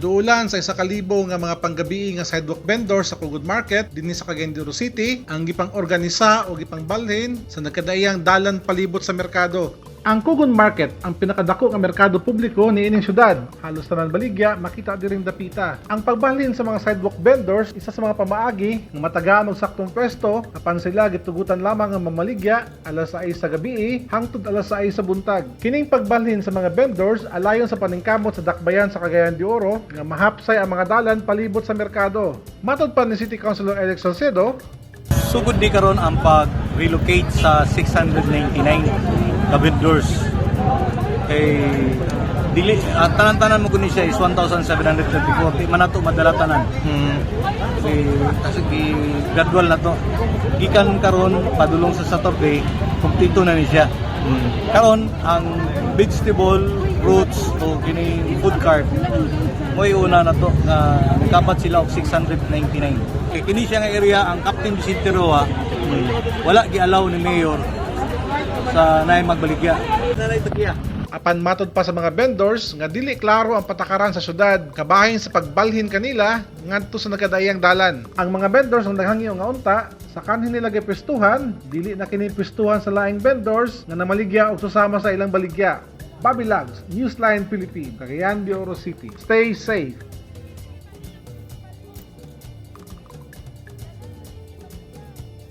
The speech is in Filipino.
Duulan sa 1,000 nga mga panggabi nga sidewalk vendor sa Kugod Market dinhi sa Cagayan de Oro City ang gipang organisa o gipang balhin sa nagkadaiyang dalan palibot sa merkado. Ang Kugod Market ang pinakadako nga merkado publiko ni ining syudad. Halos tanan baligya makita diring dapita. Ang pagbalhin sa mga sidewalk vendors isa sa mga pamaagi nga matagaan og saktong pwesto apan sila gitugutan lamang ang mamaligya alas 6 sa gabi hangtod alas 6 sa buntag. Kining pagbalhin sa mga vendors alayon sa paningkamot sa dakbayan sa Cagayan de Oro nga mahapsay ang mga dalan palibot sa merkado. Matod pa ni City Councilor Eric Salcedo, sugod ni karon ang pag-relocate sa 699 ka vendors. Kay dili tanan-tanan mo kuno siya is 1,734. Di man nato madala tanan. Kasi gradual na to. Gikan karon padulong sa Saturday, kumpleto na ni siya. Karon ang vegetable, fruits o kini food cart mo'y una na to nga nagkapat sila og 699. Kay kini siya nga area ang Captain Vicente Roa wala gi-allow ni Mayor sa naay magbaligya. Nanay tagya. apan matod pa sa mga vendors nga dili klaro ang patakaran sa syudad kabahin sa pagbalhin kanila ngadto sa nagkadaiyang dalan. Ang mga vendors ang naghangyo nga unta sa kanhin nila gipwestuhan, dili na kini pwestuhan sa laing vendors nga namaligya og susama sa ilang baligya. Bobby Lags, Newsline Philippines, Cagayan de Oro City. Stay safe.